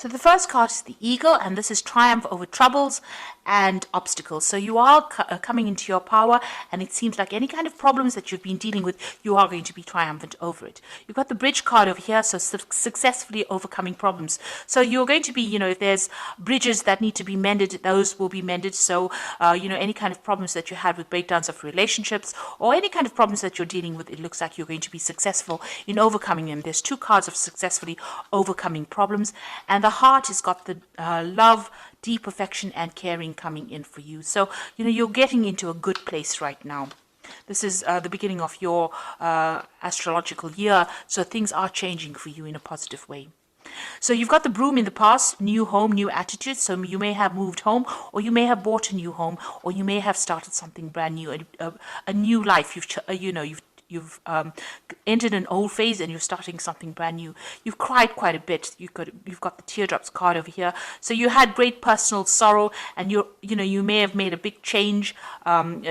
So the first card is the Eagle, and this is triumph over troubles and obstacles. So you are coming into your power, and it seems like any kind of problems that you've been dealing with, you are going to be triumphant over it. You've got the Bridge card over here, so successfully overcoming problems. So you're going to be, if there's bridges that need to be mended, those will be mended. So, any kind of problems that you had with breakdowns of relationships or any kind of problems that you're dealing with, it looks like you're going to be successful in overcoming them. There's two cards of successfully overcoming problems, and the Heart has got the love, deep affection and caring coming in for you. So, you're getting into a good place right now. This is the beginning of your astrological year, so things are changing for you in a positive way. So you've got the Broom in the past, new home, new attitude. So you may have moved home, or you may have bought a new home, or you may have started something brand new, a new life. You've entered an old phase and you're starting something brand new. You've cried quite a bit. You've got the teardrops card over here. So you had great personal sorrow, and you may have made a big change,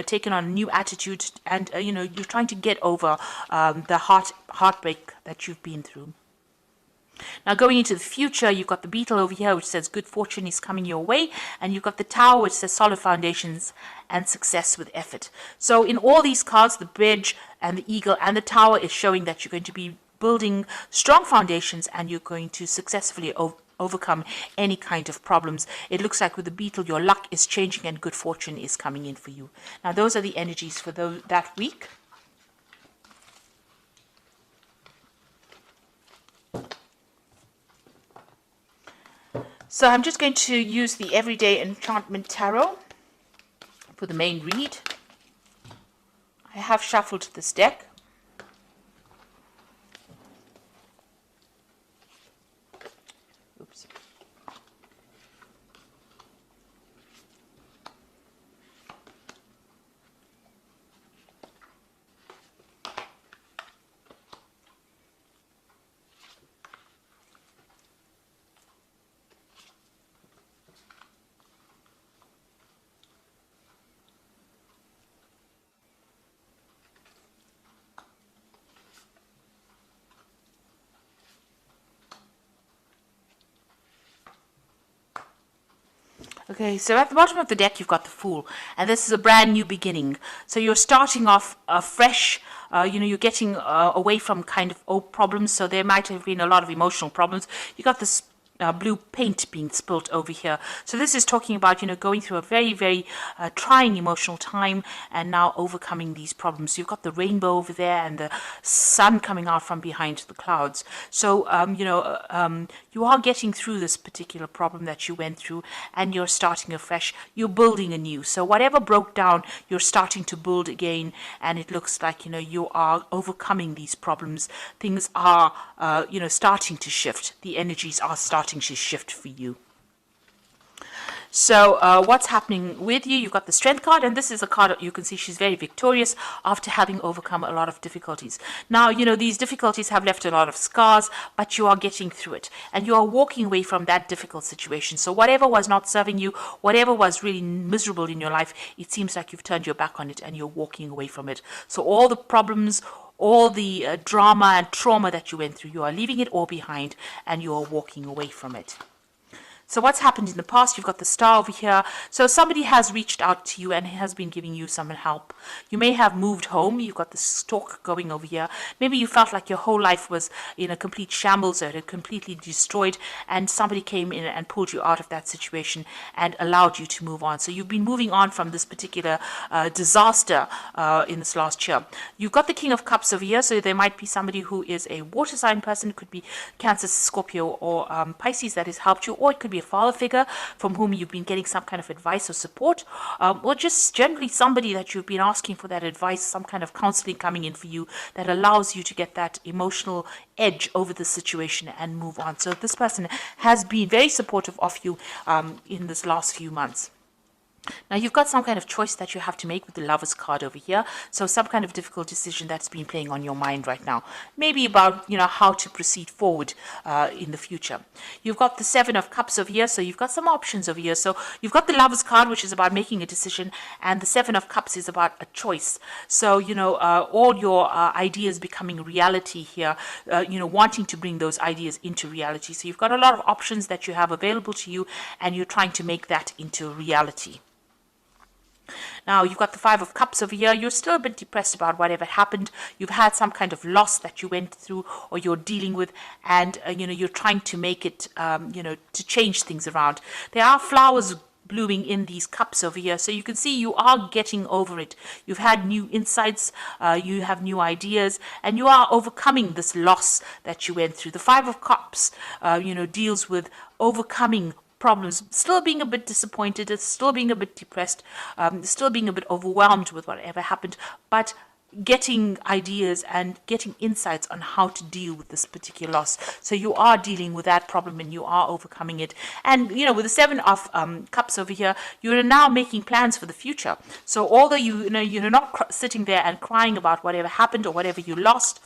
taken on a new attitude, and you're trying to get over the heartbreak that you've been through. Now going into the future, you've got the Beetle over here, which says good fortune is coming your way, and you've got the Tower, which says solid foundations and success with effort. So in all these cards, the Bridge and the Eagle and the Tower is showing that you're going to be building strong foundations, and you're going to successfully overcome any kind of problems. It looks like with the Beetle, your luck is changing and good fortune is coming in for you. Now those are the energies for that week. So I'm just going to use the Everyday Enchantment Tarot for the main read. I have shuffled this deck. Oops. Okay, so at the bottom of the deck, you've got the Fool, and this is a brand new beginning. So you're starting off fresh. You're getting away from kind of old problems. So there might have been a lot of emotional problems. You got this blue paint being spilt over here. So this is talking about, going through a very, very trying emotional time and now overcoming these problems. You've got the rainbow over there and the sun coming out from behind the clouds. So, you are getting through this particular problem that you went through, and you're starting afresh. You're building anew. So whatever broke down, you're starting to build again, and it looks like, you are overcoming these problems. Things are, starting to shift. The energies are starting to shift for you. So what's happening with you? You've got the Strength card, and this is a card that you can see she's very victorious after having overcome a lot of difficulties. Now, these difficulties have left a lot of scars, but you are getting through it, and you are walking away from that difficult situation. So whatever was not serving you, whatever was really miserable in your life, it seems like you've turned your back on it and you're walking away from it. So all the problems, all the drama and trauma that you went through, you are leaving it all behind and you are walking away from it. So what's happened in the past? You've got the Star over here. So somebody has reached out to you and has been giving you some help. You may have moved home. You've got the Stork going over here. Maybe you felt like your whole life was in a complete shambles, or it had completely destroyed, and somebody came in and pulled you out of that situation and allowed you to move on. So you've been moving on from this particular disaster in this last year. You've got the King of Cups over here. So there might be somebody who is a water sign person. It could be Cancer, Scorpio, or Pisces that has helped you, or it could be a father figure from whom you've been getting some kind of advice or support, or just generally somebody that you've been asking for that advice, some kind of counseling coming in for you that allows you to get that emotional edge over the situation and move on. So this person has been very supportive of you in this last few months. Now you've got some kind of choice that you have to make with the Lovers card over here. So some kind of difficult decision that's been playing on your mind right now. Maybe about, how to proceed forward in the future. You've got the Seven of Cups over here. So you've got some options over here. So you've got the Lovers card, which is about making a decision. And the Seven of Cups is about a choice. So, all your ideas becoming reality here, wanting to bring those ideas into reality. So you've got a lot of options that you have available to you, and you're trying to make that into reality. Now, you've got the Five of Cups over here. You're still a bit depressed about whatever happened. You've had some kind of loss that you went through or you're dealing with, and, you're trying to make it, to change things around. There are flowers blooming in these cups over here, so you can see you are getting over it. You've had new insights, you have new ideas, and you are overcoming this loss that you went through. The Five of Cups, deals with overcoming problems, still being a bit disappointed, still being a bit depressed, still being a bit overwhelmed with whatever happened, but getting ideas and getting insights on how to deal with this particular loss. So you are dealing with that problem and you are overcoming it. And, with the Seven of Cups over here, you're now making plans for the future. So although you're not sitting there and crying about whatever happened or whatever you lost,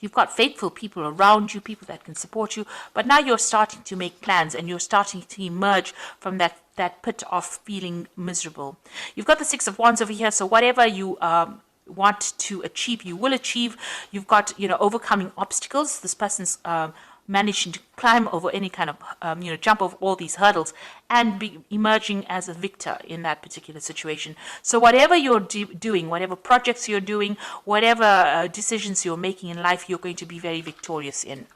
you've got faithful people around you, people that can support you, but now you're starting to make plans and you're starting to emerge from that pit of feeling miserable. You've got the Six of Wands over here, so whatever you want to achieve, you will achieve. You've got, overcoming obstacles. This person's managing to climb over any kind of, jump over all these hurdles and be emerging as a victor in that particular situation. So whatever you're doing, whatever projects you're doing, whatever decisions you're making in life, you're going to be very victorious in.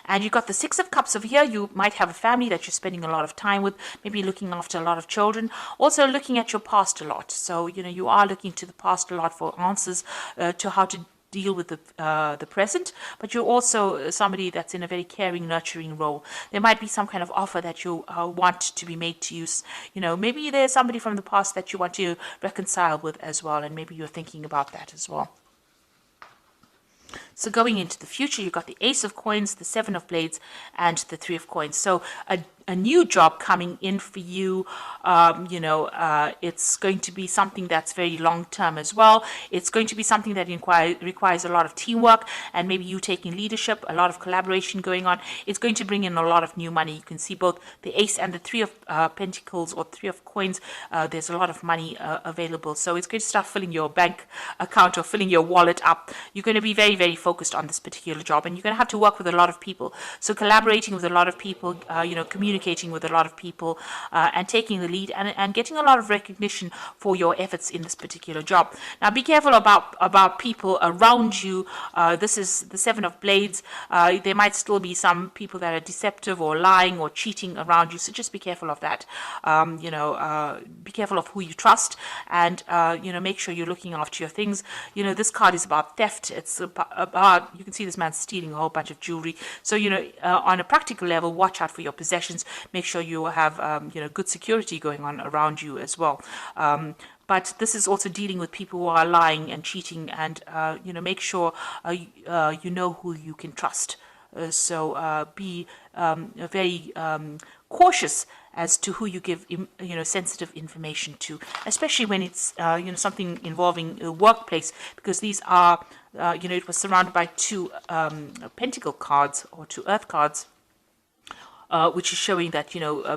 And you've got the Six of Cups over here. You might have a family that you're spending a lot of time with, maybe looking after a lot of children, also looking at your past a lot. So, you are looking to the past a lot for answers to how to deal with the present, but you're also somebody that's in a very caring, nurturing role. There might be some kind of offer that you want to be made to use. Maybe there's somebody from the past that you want to reconcile with as well, and maybe you're thinking about that as well. So going into the future, you've got the Ace of Coins, the Seven of Blades, and the Three of Coins. So a new job coming in for you. It's going to be something that's very long term as well. It's going to be something that requires a lot of teamwork and maybe you taking leadership, a lot of collaboration going on. It's going to bring in a lot of new money. You can see both the Ace and the Three of Pentacles or Three of Coins. There's a lot of money available. So it's going to start filling your bank account or filling your wallet up. You're going to be very, very focused on this particular job, and you're going to have to work with a lot of people. So collaborating with a lot of people, communicating with a lot of people, and taking the lead and getting a lot of recognition for your efforts in this particular job. Now be careful about people around you. This is the Seven of Blades. There might still be some people that are deceptive or lying or cheating around you, so just be careful of that. Be careful of who you trust, and make sure you're looking after your things. This card is about theft. It's about, you can see this man stealing a whole bunch of jewelry. So on a practical level, watch out for your possessions. Make sure you have good security going on around you as well. But this is also dealing with people who are lying and cheating, and make sure you know who you can trust. So be very cautious as to who you give sensitive information to, especially when it's something involving a workplace, because these are it was surrounded by two pentacle cards or two earth cards. Which is showing that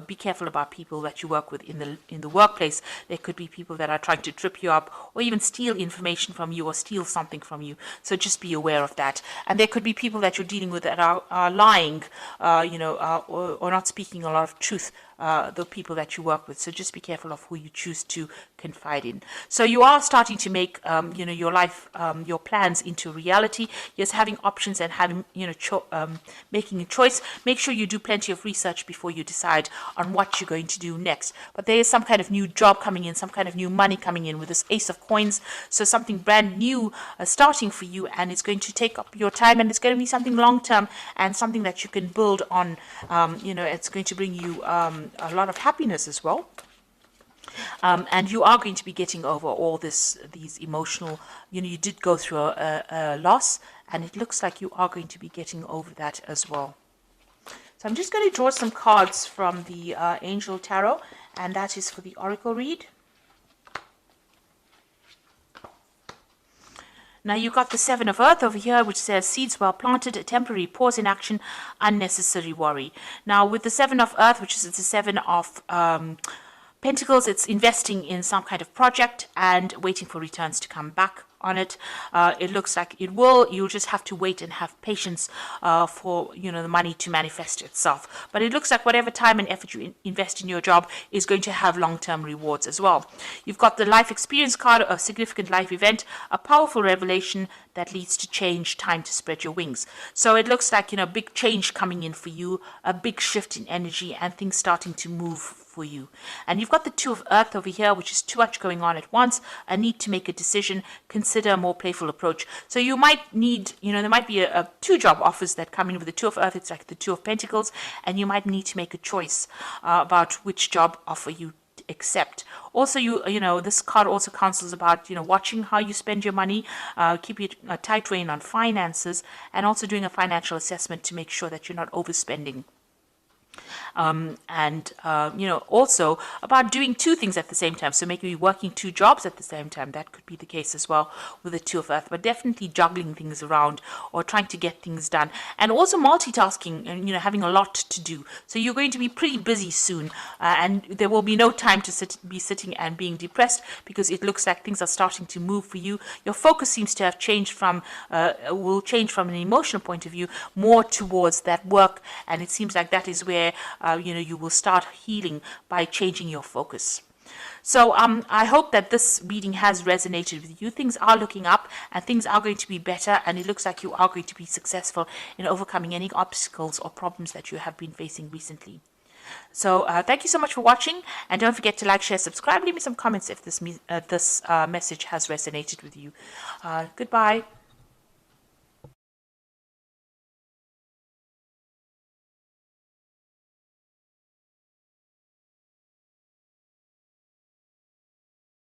be careful about people that you work with in the workplace. There could be people that are trying to trip you up or even steal information from you or steal something from you. So just be aware of that. And there could be people that you're dealing with that are lying, or not speaking a lot of truth. The people that you work with. So just be careful of who you choose to confide in. So you are starting to make, your life, your plans into reality. Yes, having options and having, making a choice. Make sure you do plenty of research before you decide on what you're going to do next. But there is some kind of new job coming in, some kind of new money coming in with this Ace of Coins. So something brand new starting for you, and it's going to take up your time, and it's going to be something long term and something that you can build on. It's going to bring you a lot of happiness as well. And you are going to be getting over all these emotional, you did go through a loss, and it looks like you are going to be getting over that as well. So I'm just going to draw some cards from the Angel Tarot, And that is for the oracle read. Now you got the Seven of Earth over here, which says seeds well planted, a temporary pause in action, unnecessary worry. Now with the Seven of Earth, which is the Seven of Pentacles, it's investing in some kind of project and waiting for returns to come back on it. It looks like it will. You'll just have to wait and have patience for the money to manifest itself. But it looks like whatever time and effort you invest in your job is going to have long-term rewards as well. You've got the life experience card, a significant life event, a powerful revelation that leads to change, time to spread your wings. So it looks like big change coming in for you, a big shift in energy, and things starting to move for you. And you've got the Two of Earth over here, which is too much going on at once, a need to make a decision, consider a more playful approach. So you might need, there might be a two job offers that come in with the Two of Earth. It's like the Two of Pentacles, and you might need to make a choice about which job offer you accept. Also, this card also counsels about watching how you spend your money, keeping a tight rein on finances, and also doing a financial assessment to make sure that you're not overspending. Also about doing two things at the same time. So maybe working two jobs at the same time. That could be the case as well with the Two of Earth, but definitely juggling things around or trying to get things done. And also multitasking and, having a lot to do. So you're going to be pretty busy soon, and there will be no time to be sitting and being depressed, because it looks like things are starting to move for you. Your focus seems to have changed will change from an emotional point of view more towards that work, and it seems like that is where you will start healing by changing your focus. So I hope that this reading has resonated with you. Things are looking up and things are going to be better, and it looks like you are going to be successful in overcoming any obstacles or problems that you have been facing recently. So thank you so much for watching, and don't forget to like, share, subscribe, leave me some comments if this message has resonated with you. Goodbye.